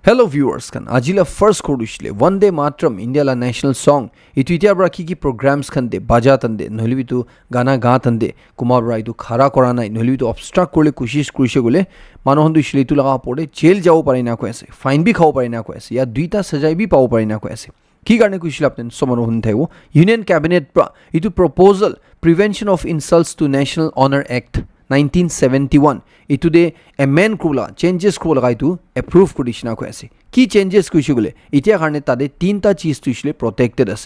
Hello viewers kan ajila first kodushle Vande Mataram India la national song itu itia bra ki programs kan de baja tan de nohli bitu gana ga tan de kumar bra itu khara kora nai nohli bitu obstruct korle kushish kurishe gole manohon du shile itu laga pore jail jao pare na ko aise fine bi khao pare na ko aise ya duita sajai bi pao pare na ko aise ki karne kushile apnen somanohon thaiwo union cabinet bra itu proposal prevention of insults to national honor act 1971 itu de amend kula changes kula ga itu approve kudishna ko ase ki changes kushi gole itia karne tade tinta cheez tu isle protected ase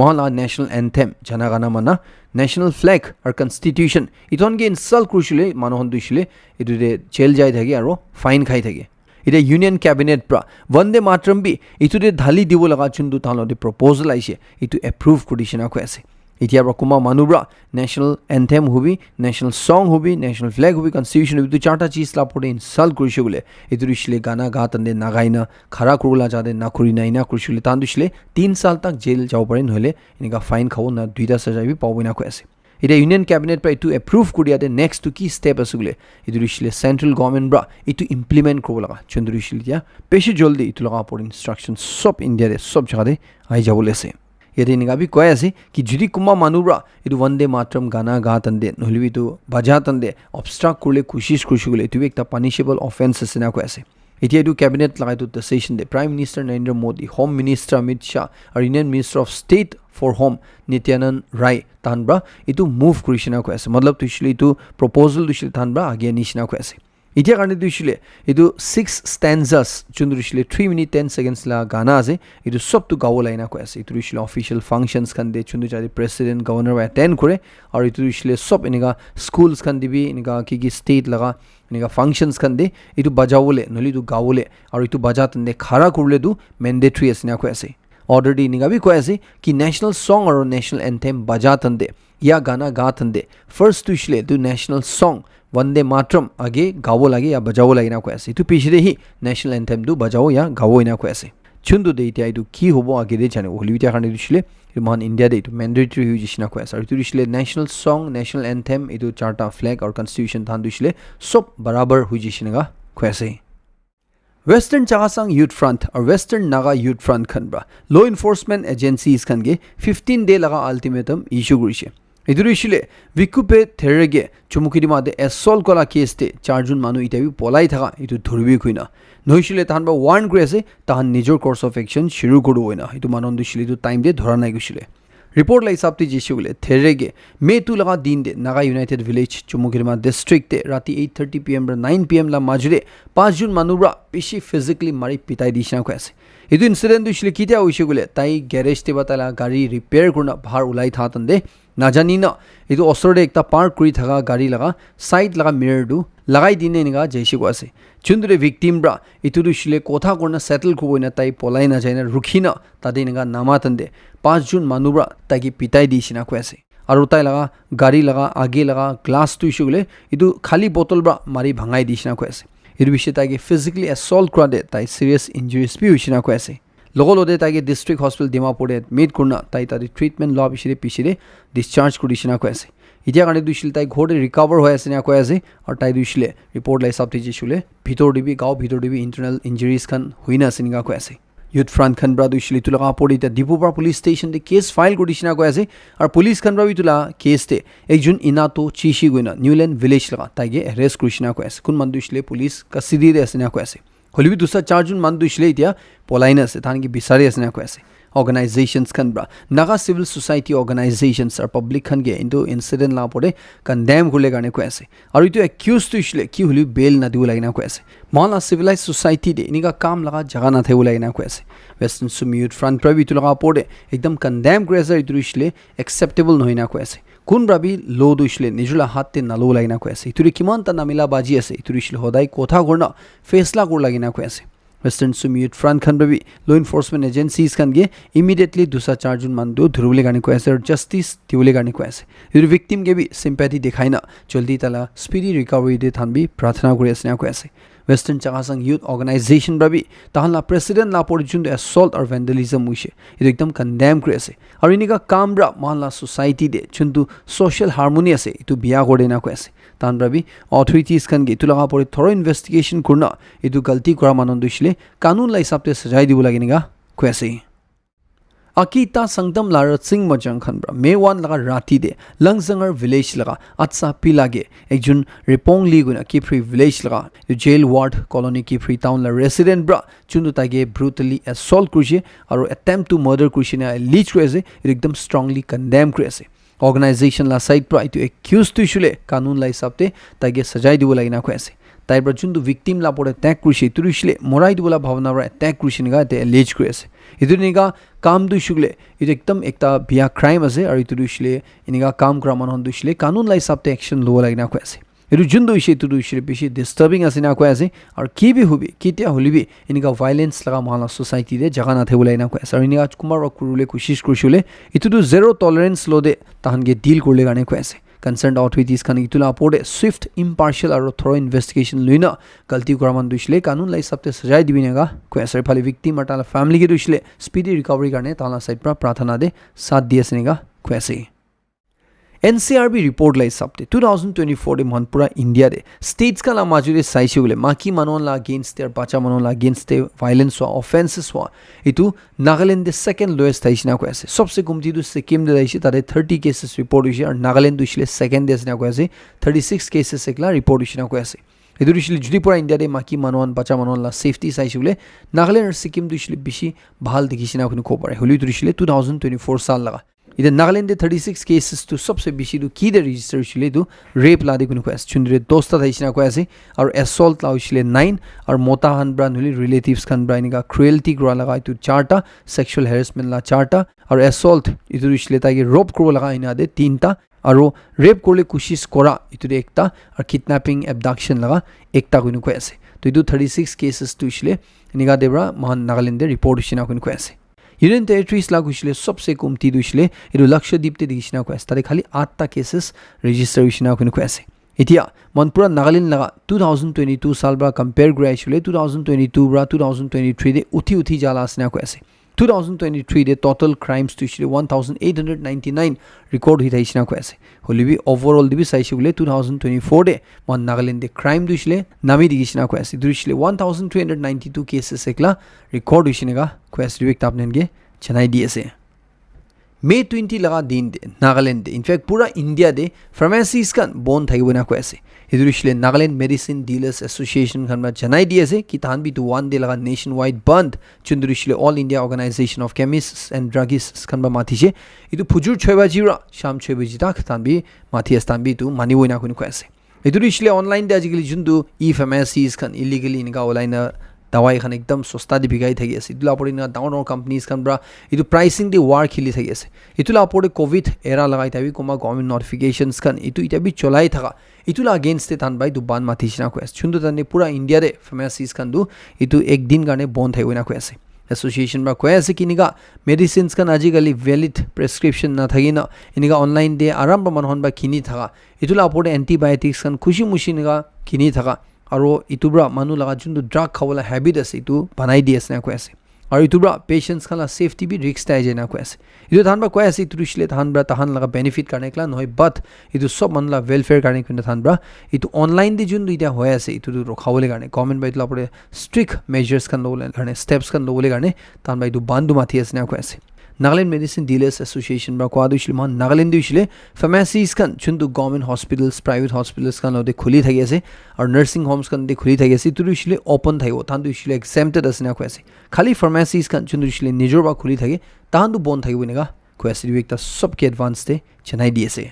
mohla national anthem jana gana mana national flag or constitution iton ge insult kushile manohon du isle itu de jail jai thage aro fine khai thage ite union cabinet pra Vande Mataram bi itu de dhali dibo laga chundu thalo de proposal aise itu approve kudishna ko ase इतिया ब्रकुमा मानुब्रा national anthem हुबी national song हुबी national flag हुबी constitution हुबी तो चारटा चीज लापोडे इंसल्ट कुरिशुले इतुरिशले गाना गातंदे नागाइना खरा कुरुला जादे ना कुरिनाइना कुरिशुले तांदुशले 3 साल तक जेल जाओ परे नहले इनका फाइन खाओ ना दुइटा सजा भी पावबिना को ऐसे इते यूनियन कैबिनेट पर इतु अप्रूव कुरिया दे नेक्स्ट टू की स्टेप असुले इतुरिशले सेंट्रल गवर्नमेंट ब्रा इतु इंप्लीमेंट को लगा चंद्रुशले या पेशे जल्दी इतु लगा पोड इंस्ट्रक्शन सब इंडिया दे सब जगह दे आई जाबोले से यदि निगा भी कय आसे कि जुदी कुमा मानुब्रा इदु वंदे मातरम गाना गा तंदे नहलिबि तो बजा तंदे ऑब्स्ट्रक्ट कुले कोशिश कुले इतु एकता पनिशेबल ऑफेंस सेना को आसे इति इदु कैबिनेट लगाइ तो सेशन दे prime minister Narendra Modi home minister Amit Shah और union minister of state for home Nityanand Rai तानब्रा इतु मूव कुरिशना को आसे मतलब तुशले इतु प्रपोजल तुशले तानब्रा आगे निशना को आसे इतिया करने दुशले इदु 6 stanzas चुंदुशले 3 minute 10 seconds ला गाना आसे इदु सब तु गावो लाइना को आसे इतु दुशले ऑफिशियल फंक्शंस kan de चुंदु जारी प्रेसिडेंट गवर्नर वा अटेंड करे और इतु दुशले सब इनका स्कूल्स kan दिबी इनका की स्टेट लगा इनका फंक्शंस kan de इतु बजावले नली दु गावले और इतु बजातंदे खरा कुरले दु मैंडेटरी असना को आसे ऑर्डर दी निगा भी को आसे कि नेशनल सॉन्ग और नेशनल एंथेम बजातंदे या गाना गातंदे फर्स्ट दुशले दु नेशनल सॉन्ग वंदे मातरम आगे गावो लागे या बजावो लागे ना को ऐसे तो पिछले ही नेशनल एंथेम दु बजावो या गावो इना को ऐसे चुंदु दे इतिया इदु की होबो आगे दे जाने होली इतिया खाने दुशले मान इंडिया दे तो मैंडेटरी हुई जिसना को ऐसा तो दुशले नेशनल सॉन्ग नेशनल एंथेम इदु चार्टा फ्लैग और कॉन्स्टिट्यूशन थान दुशले सब बराबर हुई जिसना को ऐसे वेस्टर्न चागासांग यूथ फ्रंट और वेस्टर्न नागा यूथ फ्रंट खनब्रा लॉ एनफोर्समेंट एजेंसीज खनगे 15 डे लगा अल्टीमेटम इशू गुरिशे इदुरिशिले विकुपे थेरेगे चुमुकिदिमा दे एसॉल्ट कोला केस ते 4 जुन मानु इताबी पोलाई थाका इतु धुरबि खुइना नहिशिले तानबा वार्न ग्रेसे तान निजर कोर्स ऑफ एक्शन शुरू करू होइना इतु मानन दुशिले तो टाइम दे धरा नाइ गुशिले रिपोर्ट लाई साप्ति जिसुले थेरेगे मे तु लगा दिन दे नागा यूनाइटेड विलेज चुमुकिदिमा डिस्ट्रिक्ट ते राति 8:30 pm रा 9 pm ला माजुरे 5 जुन मानुब्रा पेशी फिजिकली मारी पिताई दिशना को ऐसे इदु इंसिडेंट दुशिले कित्या होइशुगुले ताई गैरेज ते बताला गाड़ी रिपेयर करना बाहर उलाई था तंदे नाजानिना इदु असरदे एकता पार्क करी थागा गाड़ी लगा साइड लगा मिरर दु लगाई दिने निगा जैसे को आसे चुंदुरे विक्टिम ब्रा इतु दुशिले कोथा करना सेटल को बोइना ताई पोलाई ना जाइना रुखिना तादे निगा नामा तंदे 5 जुन मानुब्रा ताकि पिताई दिसिना को आसे और ताई लगा गाड़ी लगा आगे लगा ग्लास तुइशुगले इदु खाली बोतल ब्रा मारी भंगाई दिसिना को आसे इदु विषय ताकि फिजिकली असॉल्ट करा दे ताई सीरियस इंजरीज भी हुइसिना को आसे लोगोलोदे ताकि डिस्ट्रिक्ट हॉस्पिटल दिमापुरे एडमिट करना ताई तादि ट्रीटमेंट लॉ बिषय पिछले डिस्चार्ज कुरिसिना को ऐसे इतिया काने दुशिल ताई घोड़े रिकवर हो ऐसे ना को ऐसे और ताई दुशिले रिपोर्ट लाई साप्ति जिसुले भितर दिबी गांव भितर दिबी इंटरनल इंजरीज खन हुइना सिनिगा को ऐसे यूथ फ्रंट खन ब्रा दुशिले तुलगा पोडी त दीपुपा पुलिस स्टेशन दे केस फाइल कुरिसिना को ऐसे और पुलिस खन ब्रा तुला केस ते एक जुन इना तो चीशी गुइना न्यूलैंड विलेज लगा ताकि अरेस्ट कुरिसिना को ऐसे कुन मन दुशिले पुलिस कस्टडी दे ऐसे ना को ऐसे होलिबि दुसरा 4 जुन मान दुशिले इतिया पोलाइना से थान की बिसारी असना को ऐसे ऑर्गेनाइजेशंस खन ब्रा नागा सिविल सोसाइटी ऑर्गेनाइजेशंस और पब्लिक खन के इनटू इंसिडेंट ला पड़े कंडेम खुले गाने को ऐसे और इतो एक्यूज दुशिले की होली बेल ना दिउ लागिना को ऐसे माला सिविलाइज सोसाइटी दे इनका काम लगा जगह ना थे लागिना को ऐसे वेस्टर्न सुमियूट फ्रंट प्रवि तो लगा पड़े एकदम कंडेम ग्रेजर इतो दुशिले एक्सेप्टेबल नहोइना को ऐसे कुन ब्राबी लो दुशिले निजुला हाते नलो लागिना को ऐसे इतुरि किमान ता नामिला बाजी ऐसे इतुरिशिले होदाई कोथा गोरना फैसला गोर लागिना को ऐसे वेस्टर्न सुमियूट फ्रंट खन ब्राबी लॉ एनफोर्समेंट एजेंसीज खन गे इमीडिएटली दुसा 4 जुन मान दो धुरुले गाने को ऐसे और जस्टिस तिउले गाने को ऐसे इतुरि विक्टिम के भी सिंपैथी दिखाइना जल्दी तला स्पीडी रिकवरी दे थान भी प्रार्थना करे ऐसे को ऐसे western Chakhesang youth organisation ब्राबी ताहला president ला पोडिचुन असॉल्ट और वैंडलिज्म हुइसे इदु एकदम कंडेम क्रेसे और इनिका काम ब्रा मानला सोसाइटी दे चुंदु सोशल हार्मोनी असे इतु बिया गोडेना को ऐसे तानब्रा भी ऑथोरिटीज खन गे तुला परे थरो इन्वेस्टिगेशन करना इतु गलती करा मानन दुसले कानून ला हिसाब ते सजाय दिबो लागिनेगा क्वेसे Akita Sangdam Lara Singh Majang Khanbra Mewan Laga Rati de Langzanger Village Laga Atsa Pilage Ekjun Repong Liguna Kipri Village Laga Jail Ward Colony Kipri Town La Resident Bra Chundutage brutally assault Krushe or attempt to murder Krushina Leech Krese Rigdam strongly condemn Krese Organization La Side Pra to accuse to Shule Kanun La Sabte Tage Sajai Dula Kwese Taibra Chundu victim la por attack Krushi Turushle Morai Dula Bhavana attack Krushinga de alleged Krese Iduniga काम दुशुगले इतो एकदम एकता बिया crime असे और इतो दुशले इनिगा काम क्रामन हन दुशले कानून लाई साबते एक्शन लो लागिना को ऐसे इतो जुंदो इशे इतो दुशले बिशी डिस्टर्बिंग असे ना को ऐसे और की भी हुबी कित्या होलिबी इनिगा वायलेंस लगा माला सोसाइटी दे जगह ना थे बुलाइना को ऐसे और इनिगा कुमार वकुरुले कोशिश कुशुले इतो दु जीरो टॉलरेंस लो दे ताहन के डील कोले गाने को ऐसे concerned authorities kan itula apode swift impartial aro thorough investigation luina galti koraman dushile kanun lai sabte sajai dibinega ko asar phali victim atala family ke dushile speedy recovery karne tala side pra prathana de sath diesnega ko ase NCRB report lai sabte 2024 de manpura India de states ka la majure saishule maki manon la against their bacha manon la against the violence wa offenses wa itu Nagaland the second lowest taishna ko ase sabse kumti du Sikkim de daishi tare 30 cases report hoishi aur Nagaland du shile second desna ko ase 36 cases ekla report hoishna ko ase idu shile judi pura India de maki manon bacha manon la safety saishule Nagaland aur Sikkim du shile bishi bhal dikhishna ko ko pare holi du shile 2024 sal laga इधर नागालैंड दे 36 cases तो सबसे बेसी दु की दे register छिले दु rape लादे कुन क्वेस चुनरे दोस्ता थाइसिना क्वेसे और असॉल्ट लाउ छिले 9 और मोता हन ब्रा नुली रिलेटिव्स खन ब्रा इनिका क्रुएल्टी ग्रा लगा तु 4टा सेक्सुअल हैरेसमेंट ला 4टा और असॉल्ट इदु छिले ताकि रोप क्रो लगा इना दे 3टा और रेप कोले कोशिश कोरा इतु एकटा और किडनैपिंग एब्डक्शन लगा एकटा कुन क्वेसे तो इदु 36 केसेस तु छिले इनिका देब्रा महान नागालैंड दे रिपोर्ट छिना कुन क्वेसे यूनियन टेरिटरीज ला गुशले सबसे कमती दुशले इदु लक्षद्वीप ते दिखिना को तारे खाली 8टा केसेस रजिस्टर हुइना कुन क्वेसे इतिया मनपुरा नागालैंड लगा 2022 साल ब्रा कंपेयर ग्रेजुअली 2022 ब्रा 2023 दे उठी जाला आसना क्वेसे 2023 दे टोटल क्राइम्स दुशले 1899 रिकॉर्ड हिथाइसिना क्वेसे होलिबी ओवरऑल दिबी साइशुले 2024 दे मन नागालैंड दे क्राइम दुशले नामी दिखिना क्वेसे दुशले 1392 केसेस एकला रिकॉर्ड हुइसिनेगा क्वेस रिवेक्ट आपने गे चेन्नई डीएसए May 20 लगा दिन दे नागालैंड दे इनफैक्ट पूरा इंडिया दे फार्मेसीज kan बोन थाइ बना क्वेसे इदुरिशले Nagaland medicine dealers association kan Chennai DSA की तान भी तो वन दे लगा नेशन वाइड बंद चुंदुरिशले all India organisation of chemists and druggists kan माथिसे इदु फुजुर 6 बजीरा शाम 6 बजी तक तान भी माथियस तान भी तो मानि वइना कुन क्वेसे इदुरिशले ऑनलाइन दे आजिकली जुंदु ई फार्मेसीज kan इलीगली इनका ऑनलाइन दवाई खान एकदम सस्ता दि बिगाई थागी आसे इतुला परे ना डाउन और कंपनीज खान ब्रा इतु प्राइसिंग दि वार खिली थागी आसे इतुला परे कोविड एरा लगाई थाबी कोमा गवर्नमेंट नोटिफिकेशंस खान इतु इताबी चलाई थागा इतुला अगेंस्ट ते तान बाई दु बान माथिसिना को आसे छुंदु तने पूरा इंडिया रे फार्मेसीज खान दु इतु एक दिन गाने बोन थाई वना को आसे एसोसिएशन ब्रा कोयासे किनिगा मेडिसिन्स खान आजिकली वैलिड प्रेस्क्रिप्शन ना थागिना इनिगा ऑनलाइन दे आराम मन होन बा किनी थागा इतुला परे एंटीबायोटिक्स खान खुशी मुशीनिगा किनी थागा और इतुब्रा मानु लगा जुन ड्रग खावला हैबिट असे इतु बनाई दिएस ना कोएसे और इतुब्रा पेशेंट्स खाला सेफ्टी भी रिस्क ताइ जेना कोएसे इतु थान बा कोएसे इतुरिशले थान ब्रा तहान लगा बेनिफिट करने क्ला नय बट इतु सब मनला वेलफेयर करने किन थान ब्रा इतु ऑनलाइन दि जुन दुइटा होयासे इतु रोखावले गर्ने गवर्नमेंट बा इतला परे स्ट्रिक्ट मेजर्स kan लोले गर्ने स्टेप्स kan लोले गर्ने थान बा इतु बांदु माथियस ना कोएसे Nagaland Medicine Dealers Association bra kwadu shilman Nagaland dishile pharmacies kan chundu government hospitals private hospitals kan ode khuli thagi ase aur nursing homes kan de khuli thagi ase tu shile open thayo tandu shile exempted asina ko ase khali pharmacies kan chundu shile nijor ba khuli thagi tandu bon thagi binega ko ase ekta sabke advance te Chennai DSA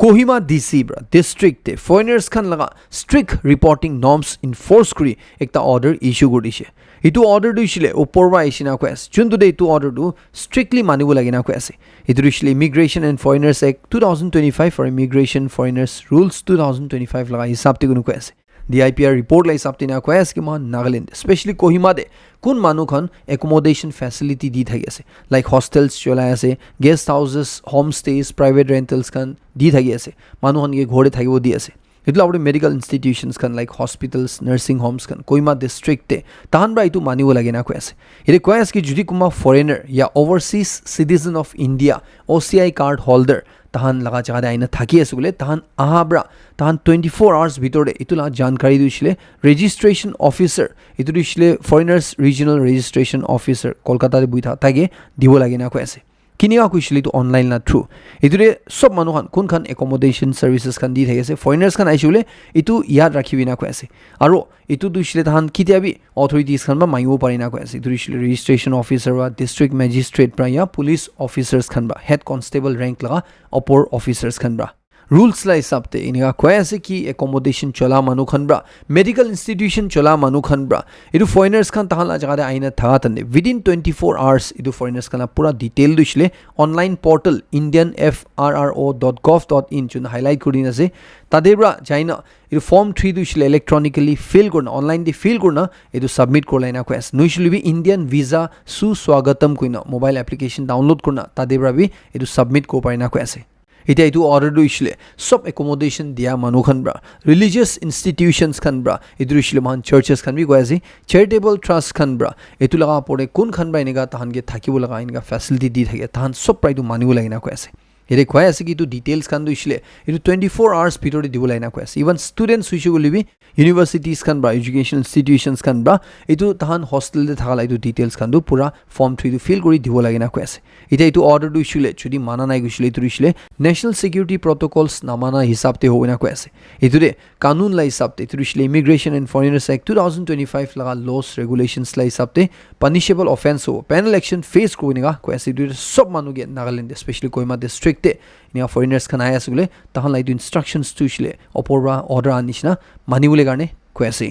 Kohima DC bra district te foreigners kan laga strict reporting norms enforce kuri ekta order issue godise itu order du shile oporwa ishina ko as chundu de itu order du strictly manibu lagina ko ase itu shile Immigration and Foreigners Act 2025 for Immigration Foreigners Rules 2025 laga hisab te gunu ko ase the IPR report la hisab te na ko as ki ma Nagaland especially Kohima de kun manu khan accommodation facility di thagi ase like hostels chola ase guest houses homestays private rentals kan di thagi ase manu khan ge ghore thagi wo di ase itla apne medical institutions kan like hospitals nursing homes kan Kohima district te tahan bra itu mani wo lagena ko ase ire ko as ki judi kuma foreigner ya overseas citizen of India OCI card holder tahan laga jaga de aina thaki ase bole tahan ahabra tahan 24 hours bitore itula jankari duisile registration officer itu duisile foreigners regional registration officer kolkata de buitha tage dibo lage na ko ase kiniga kuisile to online na through idure sob manu khan kun khan accommodation services khan di thagese foreigners khan aishule itu yad rakhibina ko ase aro itu duisile tahan kitiabi authorities khan ba maibo parina ko ase duisile registration officer ba district magistrate pra ya police officers khan ba head constable rank laga upper officers khan ba rules la hisab te iniga koy ase ki accommodation chola manu khan bra medical institution chola manu khan bra idu foreigners khan tahan la jaga de aina thaga tande within 24 hours idu foreigners kana pura detail duisle online portal indianfrro.gov.in chun highlight kudin ase tadebra jaina idu form 3 duisle electronically fill korna online de fill korna idu submit korlaina ko as nuisle bi indian visa su swagatam koina mobile application download korna tadebra bi idu submit ko parina ko ase এটা itu order do isle sob accommodation dia manu khan bra religious institutions khan bra idu isle man churches khan bi goyasi charitable trust khan bra etu laga pore kun khan ba inega tahan ge thakibo laga inega facility di thake tahan sob prai du manibo lagina ko ase ere koy ase ki tu details khan du isle itu 24 hours pitore dibo lagina ko ase even students wishu golibi universities khan bra education institutions khan bra itu tahan hostel de thakala itu details khan du pura form 3 du fill kori dibo lagina ko ase এটা itu order du isule chudi mana nai gusile itu isule national security protocols namana hisab te hoina ko ase iture kanun la hisab te itu isule immigration and foreigners act 2025 laga laws regulations la hisab te punishable offense ho penal action face ko inga ko ase itu sob manu ge Nagaland especially Kohima district te nia foreigners kan aya asule tahan la itu instructions tu isule oporwa order anishna manibule garne ko ase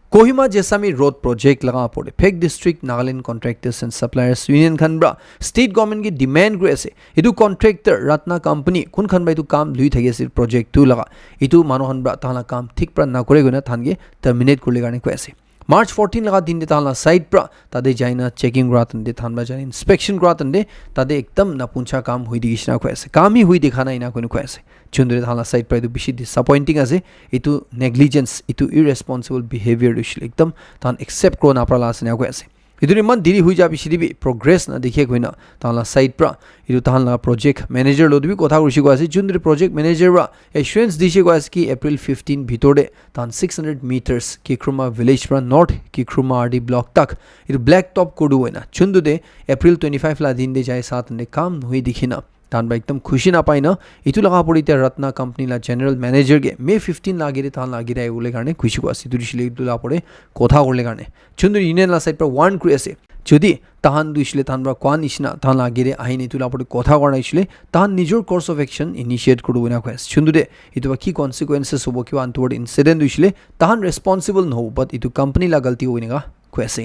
Kohima Jesami Road Project laga pore Phek District Nagaland Contractors and Suppliers Union khan bra state government ki demand kore ase itu contractor Ratna company kun khan ba itu kam lui thage ase project tu laga itu manu khan bra tala kam thik pra na kore gona thange terminate korle garne ko ase March 14 laga din de tala site pra tade jaina checking gratan de thanba jaina inspection gratan de tade ekdam na puncha kam hui digishna ko ase kam hi hui dikhana ina ko ase chundre thala site pra itu bishi disappointing ase itu negligence itu irresponsible behavior dishil ekdam tan accept kro na pra la ase ko ase iduri man diri hui jabi sidibi progress na dikhe koina tala site pra itu thala project manager lodbi kotha kurshi ko ase chundre project manager ra assurance dishe ko ase ki April 15 bhitore tan 600 meters Kikruma village pra north Kikruma RD block tak itu black top kodu hoina chundude April 25 la din de jai sat ne kam hui dikhina tan ba ekdam khushi na paina itu laga pori te Ratna company la general manager ge May 15 la gire tan la gire ule garne khushi ko ase durishile itu la pore kotha korle garne chundur union la side pra warn kuri ase যদি তাহান দুইছিলে তাহান বা কোৱা নিচিনা তাহান আগেৰে আহি নিতুলা পৰি কথা কৰাইছিলে তাহান নিজৰ কোৰ্স অফ একশ্যন ইনিচিয়েট কৰিব না কৈছে চুন্দুৰে ইটো কি কনসিকুৱেন্সেস হ'ব কি আনটোৱাৰ্ড ইনসিডেন্ট দুইছিলে তাহান ৰেসপন্সিবল নহব বাট ইটো কোম্পানী লা গলতি হৈনেগা কৈছে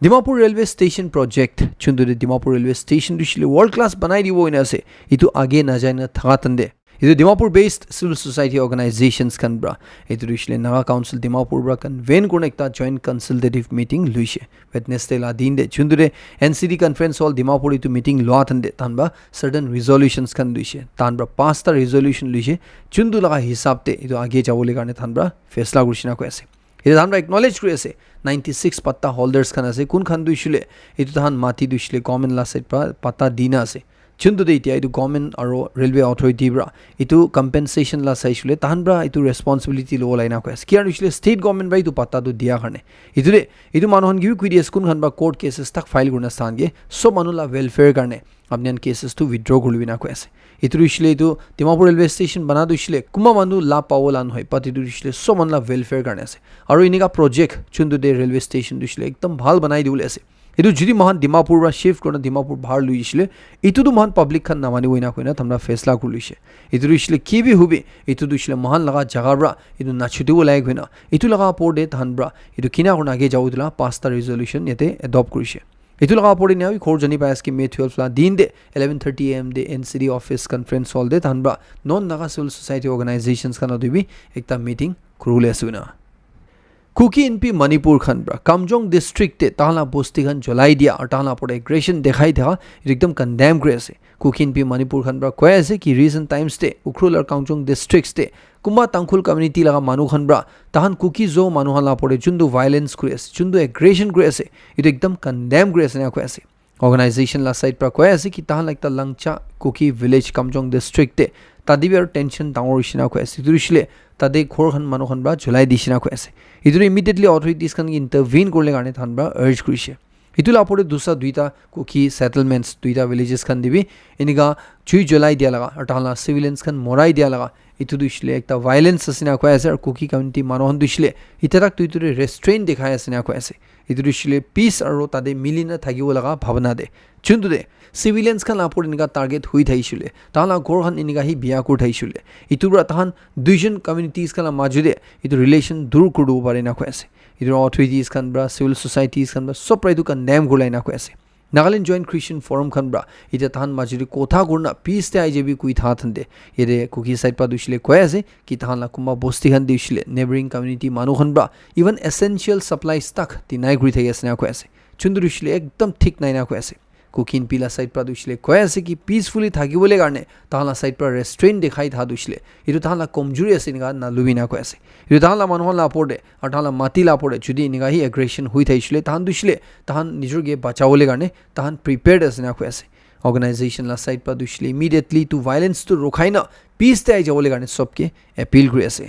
Dimapur Railway Station project chundure Dimapur Railway Station dushile world class banai dibo ina ase itu age na jaina thagatande itu Dimapur based civil society organizations kan bra itu dushile Naga Council Dimapur bra convene korna ekta joint consultative meeting luise Wednesday la din de chundure NCD conference hall Dimapur itu meeting loa thande tanba certain resolutions kan luise tanba pasta resolution luise chundu laga hisab te itu age jabole karne tanba faisla kurishina ko ase এটা আমরা acknowledge কৰি আছে 96 পাত্তা holders খান আছে কোন খান দুইছিলে এটো তাহান মাটি দুইছিলে গভর্নমেন্ট লা সাইড পাত্তা দিনা আছে চুন্দু দে ইতিয়া এটো গভর্নমেন্ট আৰু ৰেলৱে অথৰিটি ব্ৰা এটো কম্পেনসেশন লা চাইছিলে তাহান ব্ৰা এটো ৰেসপন্সিবিলিটি ল লাইনা কৈ আছে কিয়াৰ দুইছিলে ষ্টেট গভৰ্নমেন্ট ব্ৰা এটো পাত্তা দু দিয়া কাৰণে এটো মানুহন গিবি কুই দিছ কোন খান বা কোৰ্ট কেसेस তাক ফাইল কৰনা স্থানগে সব মানুহলা ওয়েলফেয়াৰ কাৰণে আপনিয়ান কেसेस টু উইথড্ৰ কৰিবি না কৈ আছে itu isle itu Dimapur railway station bana do isle kuma manu la pawolan hoi pati du isle so man la welfare karne ase aru iniga project chundu de railway station du isle ekdam bhal banai diule ase itu judi mahan Dimapur ra shift korna Dimapur bahar lui isle itu du mahan public khan namani hoina koina thamra faisla kurlise itu isle ki bi hubi itu du isle mahan laga jaga bra itu nachuti bolai hoina itu laga por de than bra itu kina korna age jau dila pasta resolution yete adopt kurise itu laga pori ne khor jani pais ki May 12 la din de 11:30 am de NCD office conference hall de thanba non naga civil society organizations kana dibi ekta meeting kurule asuna Kuki NP Manipur khan bra Kamjong district te tala bosti khan jolai dia aur tala pore aggression dekhai tha ekdam condemn kore ase Kuki NP Manipur khan bra koi ase ki recent times te Ukhrul aur Kamjong districts te Kumba Tangkhul community laga manu khan bra tahan Kuki zo manu hala pore chundu violence kore ase chundu aggression kore ase itu ekdam condemn kore ase na koi ase organization la side pra koi ase ki tahan la ekta langcha kuki village kamjong district te tadibi aru tension dangor ishina koi ase iturishile tade ghor khan manu khan bra julai dishina koi ase idur immediately authorities khan intervene korle garne than bra urge kurise itula apore dusa duita kuki settlements duita villages khan dibi eniga chui julai dia laga atala civilians khan morai dia laga itu dushile ekta violence asina koi ase aru kuki community manu han dushile itarak tuiture restraint dekhai asina koi ase itu dushile peace aru tade milina thagibo laga bhavana de chundude civilians khan apor eniga target hui thaishule tala ghor khan eniga hi biya kur thaishule itubra tahan duijon communities kala majude itu relation dur kudu pare na koi ase itu authorities khan bra civil societies khan bra sob raidu kan name gulai na koi ase Nagaland Joint Christian Forum khan bra ite tahan majuri kotha gurna peace te IJB kui tha thande ere kuki side pa dushile koi ase ki tahan la kuma bosti khan dishile neighboring community manu khan bra even essential supplies tak tinai guri thai asna koi ase chundurishile ekdam thik nai na koi ase kukin pila side pra dushile koi ase ki peacefully thagibole garne tahan la side pra restraint dekhai tha dushile itu tahan la komjuri ase niga na lubina koi ase itu tahan la manu la porde athan la mati la porde judi niga hi aggression hui thaishile tahan dushile tahan nijor ge bachawole garne tahan prepared asna koi ase organization la side pa dushile immediately to violence to rokhaina peace te ajawole garne sobke appeal kuri ase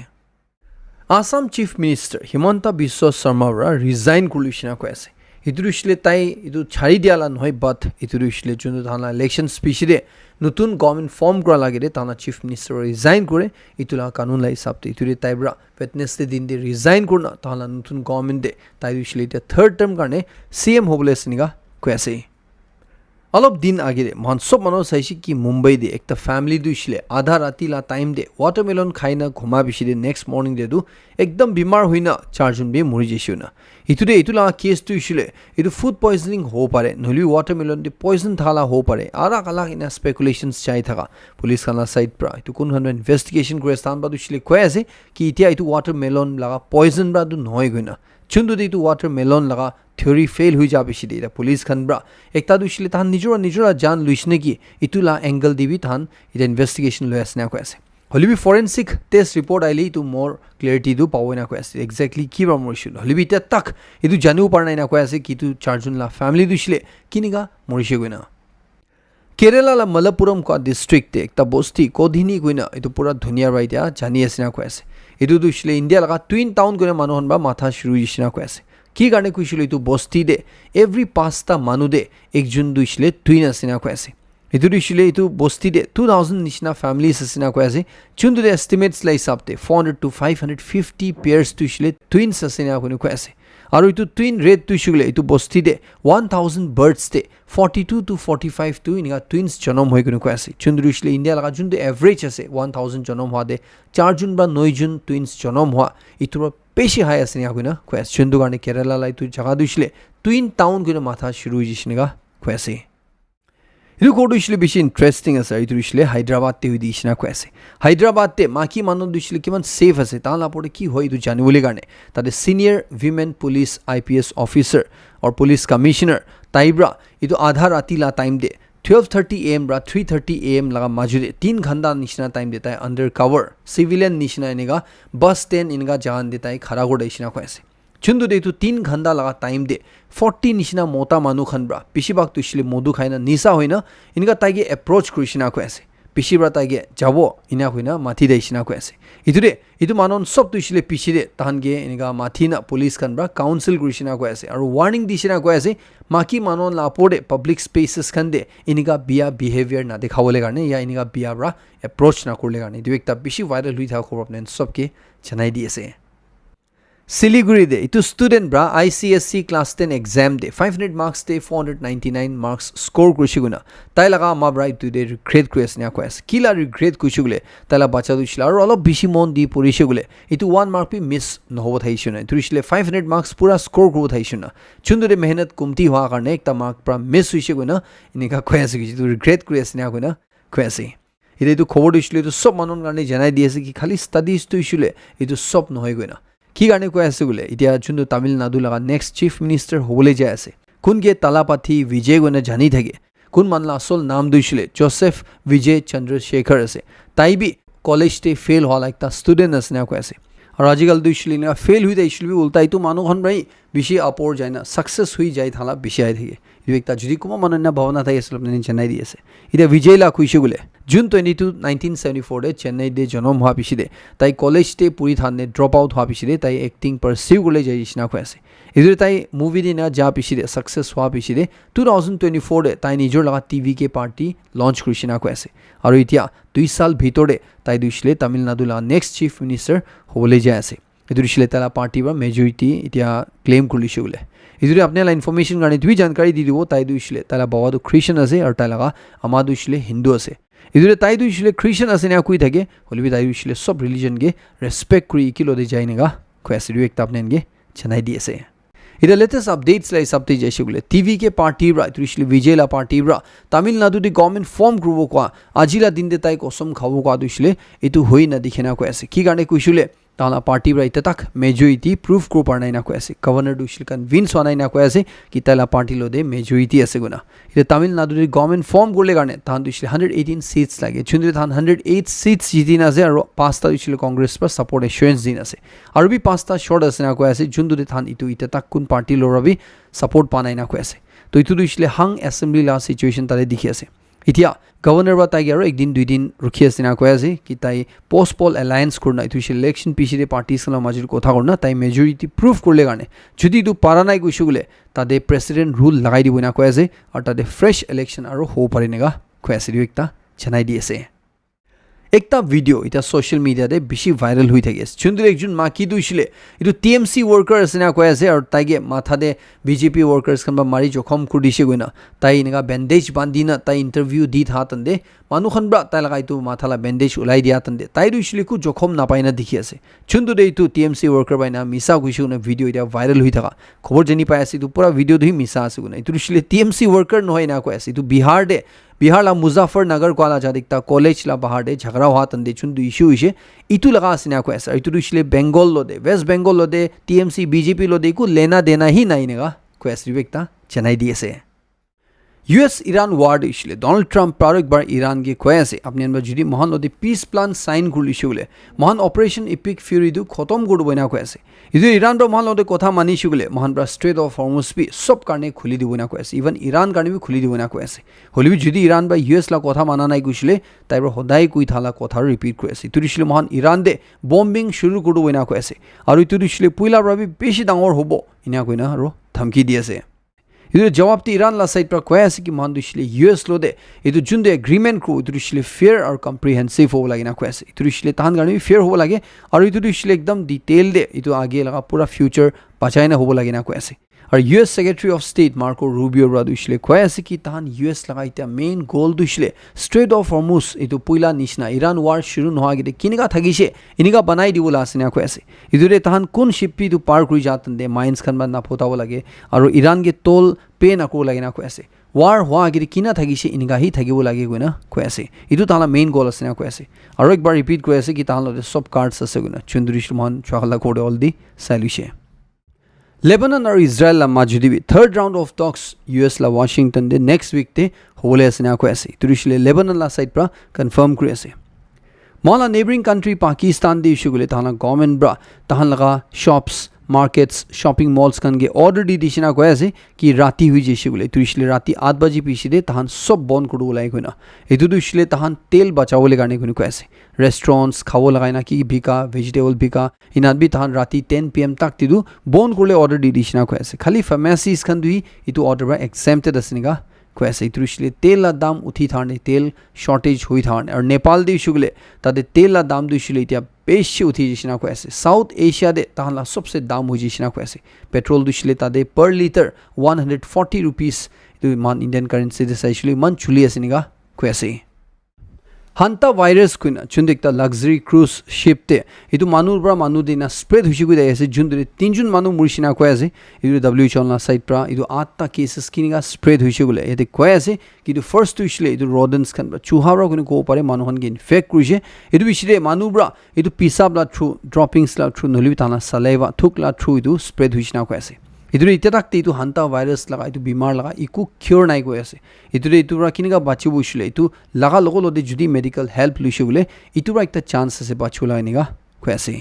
Assam Chief Minister Himanta Biswa Sarma ra resign kurlishina koi ase ইতুরিশলে তাই ইতু ছাড়ি দিয়ালা নহয় বাট ইতুরিশলে জন্য তানা election specially নতুন government form করা লাগে তানা চিফ মিনিস্টার রিজাইন করে ইতুলা কানুন লাই সাবতে ইতুরি তাইব্রা ফিটনেস দিন দে রিজাইন করনা তানা নতুন গভর্নমেন্ট দে তাই ইশলে এটা থার্ড টার্ম কারণে সিএম হবলে সনিগা কয়াসে অলপ দিন আগে মান সব মানুষ চাইছে কি মুম্বাই দে একটা ফ্যামিলি দুইছিলে আধা রাতি লা টাইম দে ওয়াটারমেলন খাইনা ঘুমা বিশিদে নেক্সট মর্নিং দে দু একদম বিমার হইনা চারজন বে মরি যাইছিল না ইতুরে ইতুলা কেস দুইছিলে ইতু ফুড পয়জনিং হো পারে নলি ওয়াটারমেলন দে পয়জন থালা হো পারে আরা কালা ইনা স্পেকুলেশনস চাই থাকা পুলিশ খানা সাইড প্রা ইতু কোন হান ইনভেস্টিগেশন করে স্থান বা দুইছিলে কয় আছে কি ইতিয়া ইতু ওয়াটারমেলন লাগা পয়জন বা দু নহয় গইনা চুন্দু দে ইতু ওয়াটারমেলন লাগা theory fail hui jabe shide ida police khan bra ekta dushile tan nijora jan luisne ki itula angle dibi tan ida investigation lo asna ko ase holibi forensic test report aile to more clarity du pawena ko ase exactly ki ba morishil holibi ta tak idu janu parna na ko ase ki tu charjun la family dushile kiniga morishe goina Kerala la Malappuram ko district te ekta bosti kodhini goina itu pura dunia right ya jani asna ko ase idu dushile India laga twin town gone manuhan ba matha shuru jishna ko ase কি গানে কইছিল ইতু বস্তি দে every পাঁচটা মানু দে একজন দুইছিলে twin আসিনা কই আছে ইতু দুইছিলে ইতু বস্তি দে 2000 নিশনা ফ্যামিলিজ আসিনা কই আছে চুন্দু দে এস্টিমেটস লাই সাবতে 400 to 550 পেয়ার্স দুইছিলে টুইনস আসিনা কই আছে আৰু ইতু টুইন রেড দুইছিলে ইতু বস্তি দে 1000 বার্ডস দে 42 to 45 টু ইনিগা টুইনস জনম হৈ কই আছে চুন্দু দুইছিলে ইন্ডিয়া লাগা জুন দে এভারেজ আছে 1000 জনম হওয়া দে 4 জন বা 9 জন টুইনস জনম হওয়া ইতুর পেশি হাই আসিনা কইনা কোয়েশ্চন দু গানে কেরালা লাই তুই জায়গা দুইছিলে টুইন টাউন কইনা মাথা শুরু হইছিসনিগা কোয়েছে ইদু কোড দুইছিলে বেশি ইন্টারেস্টিং আছে ইদু দুইছিলে হায়দ্রাবাদ তে হইদিসনা কোয়েছে হায়দ্রাবাদ তে মাকি মানুষ দুইছিলে কিমান সেফ আছে তাহলে পরে কি হয় ইদু জানিবলে গানে তাদের senior women police IPS officer আর পুলিশ কমিশনার তাইব্রা ইদু আধা রাতি লা টাইম দে 12:30 AM bra 3:30 AM laga majude 3 ghanda nishna time deta hai under cover civilian nishna inega bus stand inga jahan deta hai khara go daishna ko ase chundu de tu 3 ghanda laga time de 40 nishna mota manu khan bra pishibak tu shile modu khaina nisa hoina inga taige approach krishna ko ase pishibra taige jabo ina hoina mathi daishna ko ase itu manon sob tu shile pishide tahange inga mathi na police khan bra council krishna ko ase aru warning dishna ko ase maki manon la pode public spaces khan de iniga bia behavior na dekhawole garne ya iniga bia bra approach na korle garne du ekta bishi viral hui tha khobor apne sobke janai diase Siliguri de itu student bra ICSE class 10 exam de 500 marks de 499 marks score kurishiguna tai laga ma bra itu de regret question ko as kila regret kushigule tala bacha du shila aro bishi mon di porishigule itu 1 mark pi miss nohobo thaishuna turishile 500 marks pura score go thaishuna chundu de mehnat kumti hwa karne ekta mark pra miss huishiguna inika koyase ki tu regret question ko na koyase ide itu khobor dishile tu sob manon karne janai diase ki khali studies tu ishule itu sob nohoi goina কি গানে কৈ আছে বলে এতিয়া জুনটো তামিলনাডু লাগা next chief minister হ'বলৈ যায় আছে কোনগে তালাপাথি বিজয় গনে জানি থাকে কোন মানলা আসল নাম দুইছিলে জোসেফ বিজয় চন্দ্ৰশেখৰ আছে তাইবি কলেজতে ফেল হল একটা ষ্টুডেন্ট আছে না কৈ আছে আৰু আজিকাল দুইছিলে না ফেল হৈ যাইছিল বি উল্টা ইটো মানুহখন ভাই বেছি আপৰ যায় না সাকসেস হৈ যায় থালা বেছি আই থাকে ইটো একটা যদি কোমা মানন্য ভাৱনা থাকে আছিল আপুনি চেন্নাই দি আছে এটা বিজয় লাখ হৈছে গুলে জুন 22 1974 চেন্নাই দে জন্ম হোৱা পিছতে তাই কলেজতে পঢ়ি থানে ড্ৰপ আউট হোৱা পিছতে তাই এক্টিং পাৰসিউ গলে যায় ইছনা হৈ আছে ইদৰে তাই মুভি দিনা যা পিছতে সাকসেস হোৱা পিছতে 2024 তাই নিজৰ লগা টিভি কে পাৰ্টি লঞ্চ কৰিছিনা হৈ আছে আৰু এতিয়া 2 সাল ভিতৰে তাই দুইছিলে তামিলনাডু লা নেক্সট চিফ মিনিষ্টাৰ হ'বলৈ যায় আছে এটো দিছিলে তালা পাৰ্টি বা মেজৰিটি এতিয়া ক্লেম কৰিছে গুলে ইদৰে আপোনালা ইনফৰমেশন কাৰণে দুই জানকাৰী দি দিব তাই দুইছিলে তালা বাবাটো খ্ৰীষ্টান আছে আৰু তাই লগা আমা দুইছিলে হিন্দু আছে ইদৰে তাই দুইছিলে খ্ৰীষ্টান আছে না কৈ থাকে হলিবি তাই দুইছিলে সব ৰিলিজন গে ৰেসপেক্ট কৰি কিলতে যায় নেগা কৈছে দুই একটা আপোনানগে জনাই দি আছে इधर लेटेस्ट अपडेट्स लाई सबते जैसे गुले टीवी के पार्टी ब्रा त्रिशली विजयला पार्टी ब्रा तमिलनाडु दि गवर्नमेंट फॉर्म ग्रुप को आजिला दिन दे ताई कसम खावो को दुसले इतु होई न दिखेना को ऐसे की गाने कुशुले ताला पार्टी ब्रा इततक मेजॉरिटी प्रूफ को पड़ना ना को ऐसे गवर्नर दुसले कन्विंस होना ना को ऐसे कि ताला पार्टी लो दे मेजॉरिटी ऐसे गुना इधर तमिलनाडु दि गवर्नमेंट फॉर्म गुले गाने तान दुसले 118 सीट्स लागे चुंद्रे तान 108 सीट्स जितिना से और पांचटा दुसले कांग्रेस पर सपोर्ट एश्योरेंस दिना से और भी पांचटा शॉर्ट আছে না को ऐसे जुंदुरे थान इतु इततक कुन पार्टी लो रवि सपोर्ट पानाय ना को ऐसे तो इतु दुसले हंग असेंबली ला सिचुएशन ताले दिखि আছে इतिया गवर्नर बा ताई और एक दिन दुई दिन रुखि আছে ना को ऐसे कि ताई पोस्ट पोल अलायंस करना इतु इलेक्शन पिछले पार्टी सला माजिर কথা करना ताई मेजॉरिटी प्रूफ करले गाने যদি তু পারা নাই কইছুলে তাদে প্রেসিডেন্ট রুল লাগাই দিব না को ऐसे और तादे फ्रेश इलेक्शन और हो पारे नेगा को ऐसे একটা জানাই দিয়েছে একটা ভিডিও এটা সোশ্যাল মিডিয়াতে বেশি ভাইরাল হই থাকে চুন্দুর একজন মা কি দুইছিলে এটো টিএমসি ওয়ার্কার আছে না কয় আছে আর তাইগে মাথাতে বিজেপি ওয়ার্কার্স খানবা মারি জখম কৰি দিছে গইনা তাই এনেকা ব্যান্ডেজ বান্ধি না তাই ইন্টারভিউ দি থাতন্দে মানুখানবা তাই লাগাই তো মাথালা ব্যান্ডেজ উলাই দিয়া তন্দে তাই দুইছিলে কো জখম নাপাই না দেখি আছে চুন্দুর এইটো টিএমসি ওয়ার্কার বাইনা মিছা কইছে না ভিডিও এটা ভাইরাল হই থাকা খবর জানি পাই আছে তো পুরা ভিডিও ধই মিছা আছে গইনা এটো দুইছিলে টিএমসি ওয়ার্কার নহয় না কয় আছে তো बिहार ला मुजफ्फरनगर को आला जादिकता कॉलेज ला बाहर दे झगड़ा हुआ तंदे चुन दु इशू इशे इतु लगा सिना को ऐसा इतु दुसले बेंगल लो दे वेस्ट बेंगल लो दे टीएमसी बीजेपी लो दे को लेना देना ही नहीं नेगा को ऐसा रिवेक्ता चेन्नई दिए से यूएस ईरान वार दिसले डोनाल्ड ट्रम्प प्रारक बार ईरान के कोयासे अपने अनबा जुदी महान लोदे पीस प्लान साइन गुलिशुले महान ऑपरेशन इपिक फ्यूरी दु खत्म गुड बना कोयासे इदु ईरान रो महान लोदे कथा मानिशुले महान ब्रा स्ट्रेट ऑफ हॉर्मुज भी सब कारणे खुली दिबना कोयासे इवन ईरान कारणे भी खुली दिबना कोयासे होलिबि जुदी ईरान बा यूएस ला कथा माना नाइ गुसले ताइबर होदाय कुइ थाला कथा रिपीट कोयासे इतु दिसले महान ईरान दे बॉम्बिंग शुरू गुड बना कोयासे और इतु दिसले पुइला ब्रा भी बेसी डांगर होबो इना कोइना रो धमकी दिएसे इधर जवाब ती ईरान ला साइड पर कोया से कि मान दुसले यूएस लो दे इधर जुंदे एग्रीमेंट को इधर दुसले फेयर और कम्प्रिहेंसिव हो लगे ना कोया से इधर दुसले तान गाने भी फेयर हो लगे और इधर दुसले एकदम डिटेल दे इधर आगे लगा पूरा फ्यूचर बचाइना हो लगे ना कोया से और US secretary of state Marco Rubio रा दुसले कोया से कि तान यूएस लगा इता मेन गोल दुसले स्ट्रेट ऑफ हॉर्मुज इधर पुइला निशना ईरान वार शुरू न होगे दे किनेगा थगिसे इनिगा बनाई दिवला आसना कोया से इधर तान कोन शिपी दु पार करि जातन दे माइंस खान बा ना फोताव लगे और ईरान के तोल पे ना को लगे ना को ऐसे वार हुआ आगे किना थगी से इनका ही थगी वो लगे ना को ऐसे इदु ताला मेन गोल আছে না को ऐसे और एक बार रिपीट को ऐसे कि ताला सब कार्ड्स আছে না চুন্দুরিশ মান চাহলা কোড অল দি সাইলুশে लेबनन और इजराइल ला माजुदी third round of talks US ला वाशिंगटन दे नेक्स्ट वीक ते होले আছে না को ऐसे तुरिशले लेबनन ला साइड पर कंफर्म করে আছে माला नेबरिंग कंट्री पाकिस्तान दे इशू गुले ताला गवर्नमेंट ब्रा ताहन लगा शॉप्स मार्केट्स शॉपिंग मॉल्स कनगे ऑर्डर दी दिशना को ऐसे कि राती हुई जेशी गुले तुरिशले राती 8 बजे पीछे दे तहान सब बंद कर बोलाई कोना एतु दुशले तहान तेल बचाओ ले गाने को ऐसे रेस्टोरेंट्स खाओ लगाइना कि बिका वेजिटेबल बिका इनाद भी तहान राती 10 PM तक तिदु बंद करले ऑर्डर दी दिशना को ऐसे खाली फार्मेसीज खन दुई इतु ऑर्डर बा एक्सेम्प्टेड असनिगा को ऐसे तुरिशले तेल ला दाम उठी थाने तेल शॉर्टेज हुई थाने और नेपाल दे शुगले तादे तेल ला दाम दुशले इतिया बेशी उठी जिसना को ऐसे साउथ एशिया दे ताहला सबसे दाम हुई जिसना को ऐसे पेट्रोल दुशले तादे पर लीटर 140 रुपीस मान इंडियन करेंसी दे साइशली मन चुली असनिगा को ऐसे हंता वायरस कुना चुंदिकता लग्जरी क्रूज शिप ते इतु मानुर ब्रा मानु दिना स्प्रेड हुई गुदे ऐसे जुंदरे तीनजुन मानु मुर्शिना को ऐसे इतु WHO ना साइड प्रा इतु 8टा केसेस किनिगा स्प्रेड हुई गुले एते को ऐसे कि इतु फर्स्ट दुशले इतु रोडेंट्स खन चुहारा कुने को पारे मानु हन गे इन्फेक्ट कुजे इतु बिशरे मानु ब्रा इतु पिसाब ला थ्रू ड्रॉपिंग्स ला थ्रू नलि ताना सलाइवा थुक ला थ्रू इतु स्प्रेड हुइना को ऐसे इधर इतने इतु हंता वायरस लगा इतु बीमार लगा इकु क्योर नाइ गई आसे इधर इतुरा किनेगा बाची बुशले इतु लगा लोगो लोदे जुदी मेडिकल हेल्प लुशे बोले इतुरा एक चांस से बाचुला इनेगा कैसे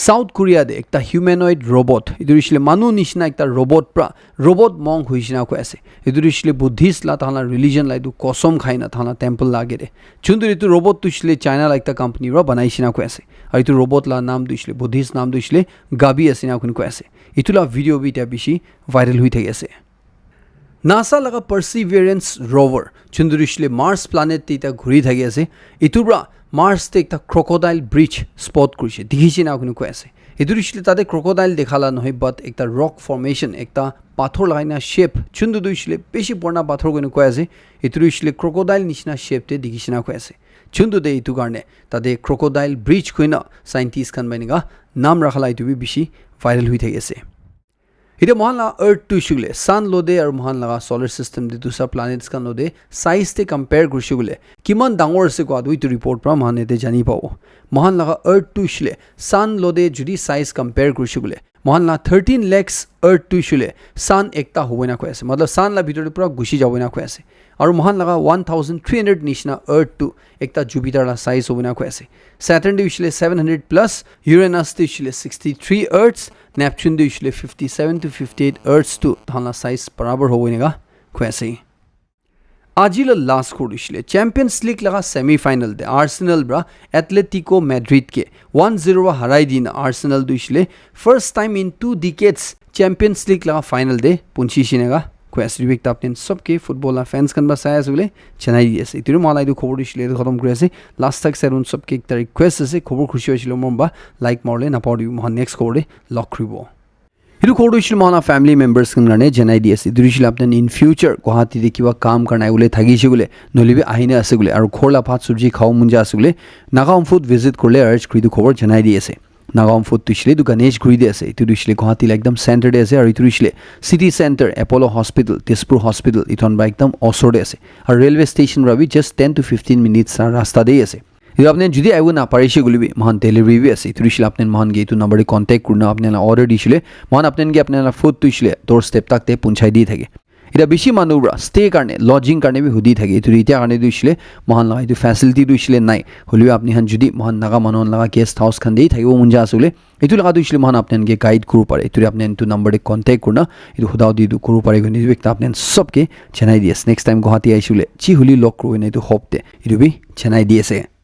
সাউথ কোৰিয়াতে একটা হিউম্যানয়েড ৰোবট ইটো দিছিলে মানুহ নিচিনা একটা ৰোবট প্ৰা রোবট মং হৈছিনা কৈ আছে ইটো দিছিলে বুদ্ধিষ্ট লা তাহলা রিলিজন লা ইটো কসম খাই না তাহলা টেম্পল লাগে দে চুন্দু ইটো রোবট দিছিলে চাইনা লা একটা কোম্পানি ৰ বনাইছিনা কৈ আছে আৰু ইটো রোবট লা নাম দিছিলে বুদ্ধিষ্ট নাম দিছিলে গাবি আছিনা কৈ আছে ইটো লা ভিডিও বিটা বেছি ভাইরাল হৈ থাকি আছে নাসা লগা পার্সিভিয়ারেন্স রোভার চন্দ্রদিশলে মার্স প্ল্যানেট এটা ঘুরি থাকি আছে ইটোৰ পৰা মাৰ্সতে একটা ক্ৰোকোডাইল ব্ৰিজ স্পট কৰিছে দেখিছে না আপুনি কৈ আছে ইটো দিশলে তাতে ক্রোকোডাইল দেখালা নহয় বাট একটা রক ফর্মেশন একটা পাথর লাগাইনা শেপ চন্দ্র দিশলে বেশি পুৰণা পাথৰ কোনে কৈ আছে ইটো দিশলে ক্ৰোকোডাইল নিচিনা শেপতে দেখিছে না কৈ আছে চন্দ্ৰ দে ইটো কাৰণে তাতে ক্ৰোকোডাইল ব্ৰিজ কইনা সাইন্টিস্ট খান বাইনিগা নাম ৰাখলা ইটো বেছি ভাইরাল হৈ থাকি আছে এটা মহান लगा अर्थ टू शुगले सन लोदे और महान लगा सोलर सिस्टम दे दूसरा प्लैनेट्स का लोदे साइज ते कंपेयर कर शुगले किमान डांगर से को आदु इतो रिपोर्ट पर महान ने जानी पाओ महान लगा अर्थ टू शुले सन लोदे जुदी साइज कंपेयर कर शुगले महान ला 13 lakhs अर्थ टू शुले सन एकता होवे ना कोइ আছে मतलब सन ला ভিতরে পুরা গুছি যাবে না কোइ আছে और महान लगा 1300 निशना अर्थ टू एकता जुपिटर ला साइज होवे ना कोइ আছে सैटर्न दिशले 700 प्लस यूरेनस दिशले 63 अर्थ्स नेपच्यून दिशले 57 to 58 अर्थ्स टू थाना साइज बराबर होवे नेगा कोइ আছে आजिल लास्ट को दिशले चैंपियंस लीग लगा सेमीफाइनल दे आर्सेनल ब्रा एथलेटिको मैड्रिड के 1-0 हराई दिन आर्सेनल दिशले first time in 2 decades Champions League लगा फाइनल दे पुंचिसिनेगा कोइ আছে रिविक तापटेन सबके फुटबॉल फैंस कन बसाया सुले चेन्नई दिसे तिरु मलाई दु खबर दिसले खतम কৰি আছে लास्ट तक सेरुन सबके एक रिक्वेस्ट আছে खबर खुशी হৈছিল মৰবা লাইক মাৰলে নাপাওঁদি মই নেক্সট খবৰে লক কৰিব इधर कोड विषय में हमारा फैमिली मेंबर्स के लिए जनाई दिए इधर विषय आपने इन फ्यूचर गुवाहाटी देखी हुआ काम करना है बोले थगी से बोले नलिबे आहिने आसे बोले और खोला भात सब्जी खाओ मुंजा आसे बोले नागाम फूड विजिट कर ले अर्ज करी तो खबर जनाई दिए से नागाम फूड तो इसलिए तो गणेश घुरी दे आसे इधर विषय गुवाहाटी एकदम सेंटर दे आसे और इधर विषय city centre Apollo hospital Tezpur hospital इधर बाइक एकदम ओसर दे आसे और रेलवे स्टेशन रवि जस्ट 10 to 15 मिनट्स रास्ता दे आसे इधर आपने जुदी आइबो ना पारिसे गुलिबे महान डेलिवरी भी আছে इधर विषय आपने महान गे तो नंबर कांटेक्ट करना आपने ऑर्डर दिছিলে महान आपने गे आपने फूड दिছিলে डोर स्टेप तक ते पहुंचाई दी থাকে এটা বেশি মানুবরা স্টে কাৰণে লজিং কাৰণে বি হুদি থাকে ইটো ইটা কাৰণে দিছিলে মহান লাগা ইটো ফ্যাসিলিটি দিছিলে নাই হলিও আপনি হান যদি মহান নাগা মানুন লাগা গেস্ট হাউস খান দেই থাকিব মুঞ্জা আসলে ইটো লাগা দিছিলে মহান আপনি গে গাইড করু পারে ইটো আপনি ইটো নম্বরে কন্টাক্ট করনা ইটো খুদাও দি করু পারে গনি একটা আপনি সবকে জানাই Diaz next time Guwahati আইছিলে C হুলি লক কৰু না ইটো হপতে ইটো বি জানাই দিয়েছে